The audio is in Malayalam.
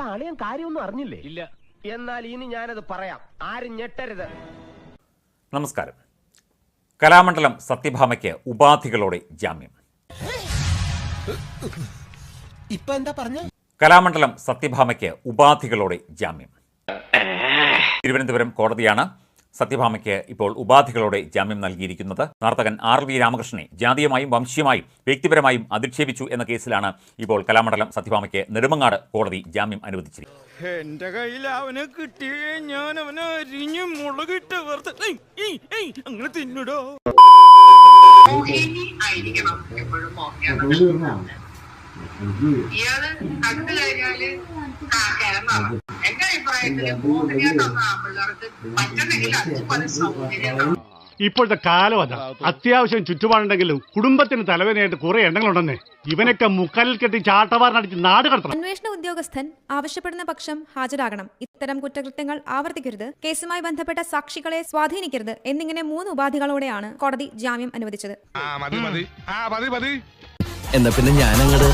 ചേട്ടാ അളിയൻ കാര്യമൊന്നും അറിഞ്ഞില്ലേ? ഇല്ല. എന്നാൽ ഇനി ഞാനത് പറയാം, ആരും ഞെട്ടരുത്. നമസ്കാരം. കലാമണ്ഡലം സത്യഭാമയ്ക്ക് ഉപാധികളോടെ ജാമ്യം. ഇപ്പൊ എന്താ പറഞ്ഞ? കലാമണ്ഡലം സത്യഭാമയ്ക്ക് ഉപാധികളോടെ ജാമ്യം. തിരുവനന്തപുരം കോടതിയാണ് സത്യഭാമയ്ക്ക് ഇപ്പോൾ ഉപാധികളോടെ ജാമ്യം നൽകിയിരിക്കുന്നത്. നർത്തകൻ RV രാമകൃഷ്ണനെ ജാതീയമായും വംശീയമായും വ്യക്തിപരമായും അധിക്ഷേപിച്ചു എന്ന കേസിലാണ് ഇപ്പോൾ കലാമണ്ഡലം സത്യഭാമയ്ക്ക് നെടുമങ്ങാട് കോടതി ജാമ്യം അനുവദിച്ചിരിക്കുന്നത്. എന്റെ കയ്യിൽ അവനെ കിട്ടിയേ ഞാൻ അവനെ അരിഞ്ഞ് മുളകിട്ട് അങ്ങനെ തിന്നിടോ. ഇയാള് കണ്ടു കഴിഞ്ഞാല് കിടന്നാണ്. എന്റെ അഭിപ്രായത്തില് മോഹിനിയാട്ടം ആമ്പിള്ളേർക്ക് പറ്റുന്നെങ്കിൽ അത് പല സൗകര്യം. ഇപ്പോഴത്തെ കാലം അതാ. അത്യാവശ്യം ചുറ്റുപാടുണ്ടെങ്കിലും കുടുംബത്തിന് തലവേദനയായിട്ട് കുറെ എണ്ണങ്ങളുണ്ടെന്നേ. ഇവനൊക്കെ മുക്കാലിൽ കെട്ടി ചാട്ടവാറിനടിച്ച് നാട് കടത്തണം. അന്വേഷണ ഉദ്യോഗസ്ഥൻ ആവശ്യപ്പെടുന്ന പക്ഷം ഹാജരാകണം. ഇത്തരം കുറ്റകൃത്യങ്ങൾ ആവർത്തിക്കരുത്, കേസുമായി ബന്ധപ്പെട്ട സാക്ഷികളെ സ്വാധീനിക്കരുത് എന്നിങ്ങനെ 3 ഉപാധികളോടെയാണ് കോടതി ജാമ്യം അനുവദിച്ചത്. എന്നാ പിന്നെ ഞാനങ്ങട്